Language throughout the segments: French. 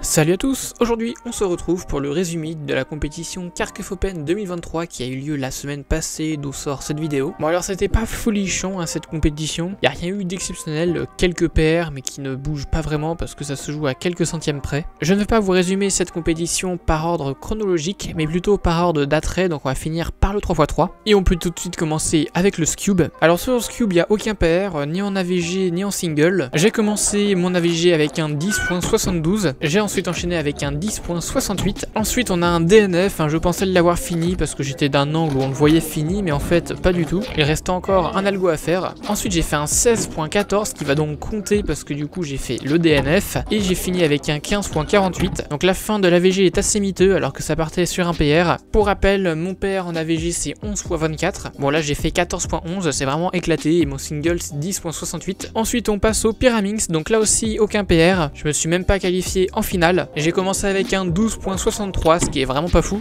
Salut à tous, aujourd'hui on se retrouve pour le résumé de la compétition Kharkiv Open 2023 qui a eu lieu la semaine passée d'où sort cette vidéo. Bon alors c'était pas folichon cette compétition, il n'y a rien eu d'exceptionnel, quelques paires mais qui ne bougent pas vraiment parce que ça se joue à quelques centièmes près. Je ne vais pas vous résumer cette compétition par ordre chronologique mais plutôt par ordre d'attrait, donc on va finir par le 3x3 et on peut tout de suite commencer avec le Scube. Alors sur le Scube il n'y a aucun pair, ni en AVG ni en single. J'ai commencé mon AVG avec un 10.72, j'ai ensuite enchaîné avec un 10.68. Ensuite on a un DNF, je pensais l'avoir fini parce que j'étais d'un angle où on le voyait fini, mais en fait pas du tout. Il restait encore un algo à faire. Ensuite j'ai fait un 16.14 qui va donc compter parce que du coup j'ai fait le DNF. Et j'ai fini avec un 15.48. Donc la fin de l'AVG est assez miteux alors que ça partait sur un PR. Pour rappel, mon PR en AVG c'est 11.24. Bon là j'ai fait 14.11, c'est vraiment éclaté. Et mon single c'est 10.68. Ensuite on passe au Pyraminx, donc là aussi aucun PR. Je me suis même pas qualifié en finale. J'ai commencé avec un 12.63, ce qui est vraiment pas fou.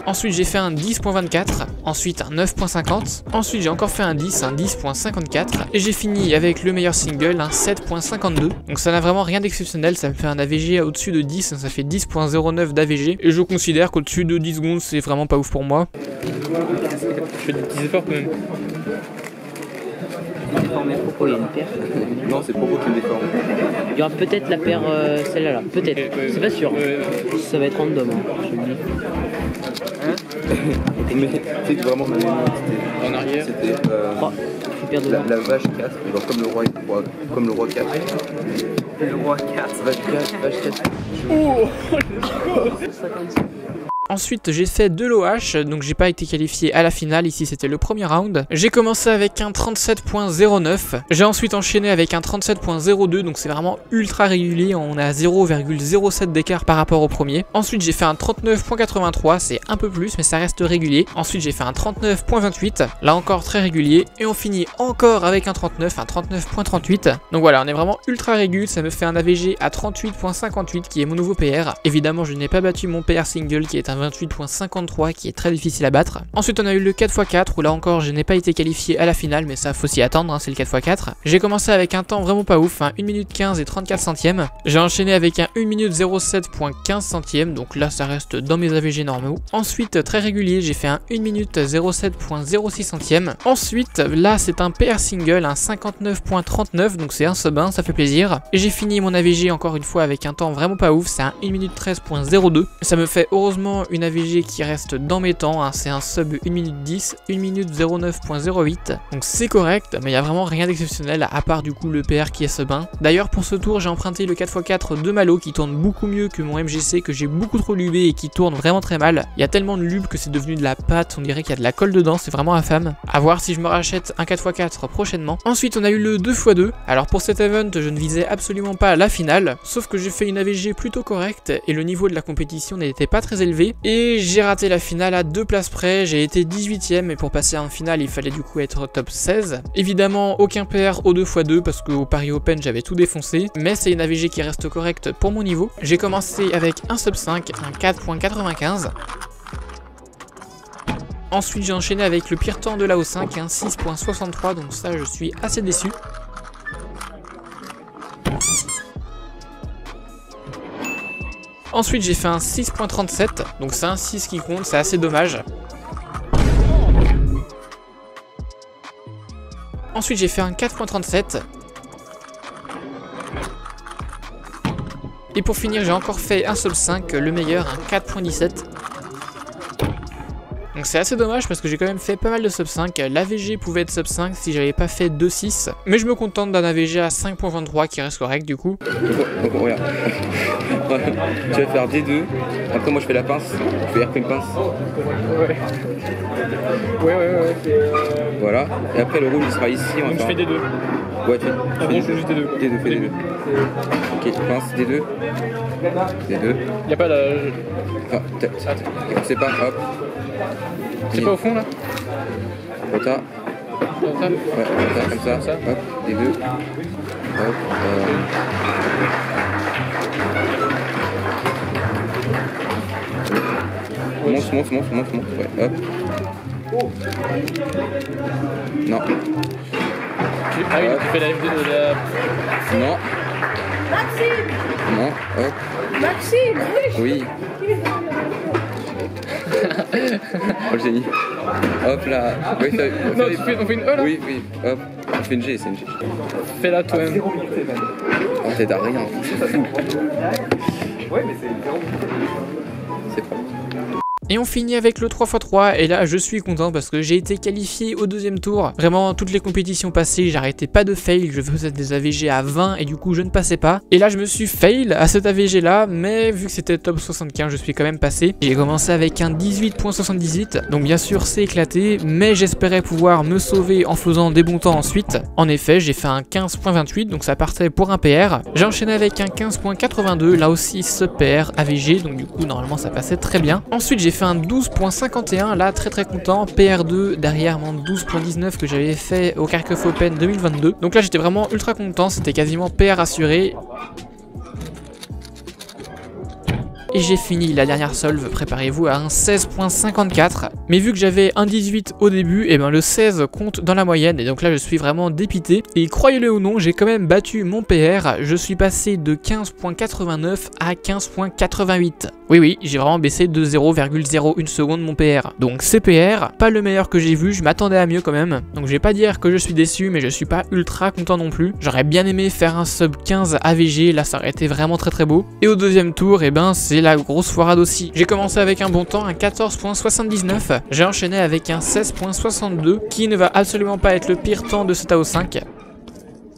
Ensuite j'ai fait un 10.24, ensuite un 9.50, ensuite j'ai encore fait un 10.54, et j'ai fini avec le meilleur single, un 7.52. Donc ça n'a vraiment rien d'exceptionnel, ça me fait un AVG au-dessus de 10, ça fait 10.09 d'AVG, et je considère qu'au-dessus de 10 secondes c'est vraiment pas ouf pour moi. Je fais des petits efforts quand même. Déformé, pourquoi il y a une paire? Non, c'est Popo qui me déforme. Il y aura peut-être la paire, celle-là, là. Peut-être, c'est pas sûr. Ça va être random, je te le dis. Mais tu sais que vraiment, En arrière, c'était la vache 4, genre comme le roi 4. Le roi 4. Vache 4. oh. Ensuite j'ai fait de l'OH, donc j'ai pas été qualifié à la finale, ici c'était le premier round. J'ai commencé avec un 37.09, j'ai ensuite enchaîné avec un 37.02, donc c'est vraiment ultra régulier, on est à 0,07 d'écart par rapport au premier. Ensuite j'ai fait un 39.83, c'est un peu plus mais ça reste régulier. Ensuite j'ai fait un 39.28, là encore très régulier, et on finit encore avec un 39, un 39.38. Donc voilà, on est vraiment ultra régulier, ça me fait un AVG à 38.58 qui est mon nouveau PR. Évidemment je n'ai pas battu mon PR single qui est un 28.53 qui est très difficile à battre. Ensuite on a eu le 4x4 où là encore je n'ai pas été qualifié à la finale, mais ça faut s'y attendre, c'est le 4x4. J'ai commencé avec un temps vraiment pas ouf, 1 minute 15 et 34 centièmes. J'ai enchaîné avec un 1 minute 07.15 centièmes, donc là ça reste dans mes AVG normaux. Ensuite très régulier, j'ai fait un 1 minute 07.06 centièmes. Ensuite là c'est un PR single, un 59.39, donc c'est un sub 1, ça fait plaisir. Et j'ai fini mon AVG encore une fois avec un temps vraiment pas ouf, c'est un 1 minute 13.02. Ça me fait heureusement une AVG qui reste dans mes temps, c'est un sub 1 minute 10, 1 minute 09.08, donc c'est correct, mais il n'y a vraiment rien d'exceptionnel à part du coup le PR qui est sub 1. D'ailleurs pour ce tour j'ai emprunté le 4x4 de Malo qui tourne beaucoup mieux que mon MGC que j'ai beaucoup trop lubé et qui tourne vraiment très mal. Il y a tellement de lube que c'est devenu de la pâte, on dirait qu'il y a de la colle dedans, c'est vraiment infâme. À voir si je me rachète un 4x4 prochainement. Ensuite on a eu le 2x2, alors pour cet event je ne visais absolument pas la finale, sauf que j'ai fait une AVG plutôt correcte et le niveau de la compétition n'était pas très élevé. Et j'ai raté la finale à 2 places près, j'ai été 18ème et pour passer en finale il fallait du coup être top 16. Évidemment aucun PR au 2x2 parce qu'au Paris Open j'avais tout défoncé, mais c'est une AVG qui reste correcte pour mon niveau. J'ai commencé avec un sub 5, un 4.95. Ensuite j'ai enchaîné avec le pire temps de la O5, un 6.63, donc ça je suis assez déçu. Ensuite j'ai fait un 6.37, donc c'est un 6 qui compte, c'est assez dommage. Ensuite j'ai fait un 4.37. Et pour finir j'ai encore fait un sub 5, le meilleur, un 4.17. Donc c'est assez dommage parce que j'ai quand même fait pas mal de sub 5, l'AVG pouvait être sub 5 si j'avais pas fait 2.6, mais je me contente d'un AVG à 5.23 qui reste correct du coup. Donc regarde, tu vas faire D2, après moi je fais la pince, je fais RP pince. Ouais. Voilà, et après le roule il sera ici. Donc je fais D2. Ouais, tu fais je fais juste D2. D2, fais D2. Ok, pince, D2. D2. Y'a pas la... C'est pas, hop. C'est pas au fond là? Rota. Ouais, rota, comme ça. Hop, D2. Hop, monte, ouais, hop. Non. Ah oui, tu fais la FD de la... Non. Maxime. Non, hop. Maxime. Oui. Oh le génie. Hop là. Oui, Non, on fait une E là. Oui, oui. Hop. Je fais une G, c'est une G. Fais-la toi-même. Oh, t'aides à rien. C'est fou. C'est pas. Et on finit avec le 3x3 et là je suis content parce que j'ai été qualifié au deuxième tour. Vraiment toutes les compétitions passées j'arrêtais pas de fail, je faisais des AVG à 20 et du coup je ne passais pas. Et là je me suis fail à cet AVG là, mais vu que c'était top 75 je suis quand même passé. J'ai commencé avec un 18.78, donc bien sûr c'est éclaté, mais j'espérais pouvoir me sauver en faisant des bons temps ensuite. En effet j'ai fait un 15.28, donc ça partait pour un PR. J'ai enchaîné avec un 15.82, là aussi ce PR AVG, donc du coup normalement ça passait très bien. Ensuite j'ai fait un 12.51, là très content, PR2 derrière mon 12.19 que j'avais fait au Kharkov Open 2022. Donc là j'étais vraiment ultra content, c'était quasiment PR assuré. Et j'ai fini la dernière solve, préparez-vous à un 16.54. Mais vu que j'avais un 18 au début, et ben le 16 compte dans la moyenne. Et donc là je suis vraiment dépité. Et croyez-le ou non, j'ai quand même battu mon PR. Je suis passé de 15.89 à 15.88. Oui, j'ai vraiment baissé de 0,01 seconde mon PR. Donc c'est PR, pas le meilleur que j'ai vu, je m'attendais à mieux quand même. Donc je vais pas dire que je suis déçu, mais je suis pas ultra content non plus. J'aurais bien aimé faire un sub 15 AVG, là ça aurait été vraiment très beau. Et au deuxième tour, et ben c'est la grosse foirade aussi. J'ai commencé avec un bon temps, un 14.79. J'ai enchaîné avec un 16.62, qui ne va absolument pas être le pire temps de ce AO5.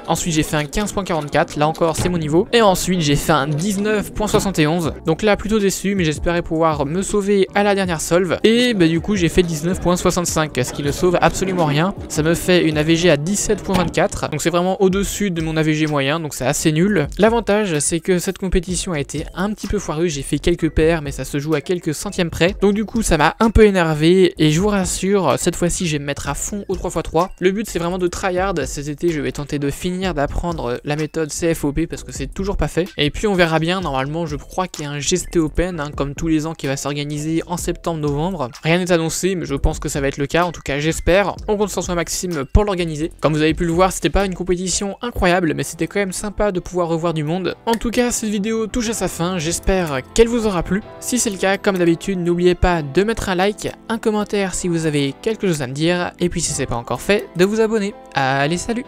Ensuite j'ai fait un 15.44, là encore c'est mon niveau. Et ensuite j'ai fait un 19.71. Donc là plutôt déçu, mais j'espérais pouvoir me sauver à la dernière solve. Et bah du coup j'ai fait 19.65, ce qui ne sauve absolument rien. Ça me fait une AVG à 17.24. Donc c'est vraiment au-dessus de mon AVG moyen, donc c'est assez nul. L'avantage c'est que cette compétition a été un petit peu foireuse. J'ai fait quelques PR, mais ça se joue à quelques centièmes près. Donc du coup ça m'a un peu énervé. Et je vous rassure, cette fois-ci je vais me mettre à fond au 3x3. Le but c'est vraiment de tryhard. Cet été je vais tenter de finir d'apprendre la méthode CFOP parce que c'est toujours pas fait. Et puis on verra bien, normalement je crois qu'il y a un GST Open comme tous les ans qui va s'organiser en septembre-novembre. Rien n'est annoncé, mais je pense que ça va être le cas, en tout cas j'espère. On compte sur Maxime pour l'organiser. Comme vous avez pu le voir, c'était pas une compétition incroyable, mais c'était quand même sympa de pouvoir revoir du monde. En tout cas cette vidéo touche à sa fin, j'espère qu'elle vous aura plu. Si c'est le cas, comme d'habitude, n'oubliez pas de mettre un like, un commentaire si vous avez quelque chose à me dire, et puis si c'est pas encore fait, de vous abonner. Allez, salut!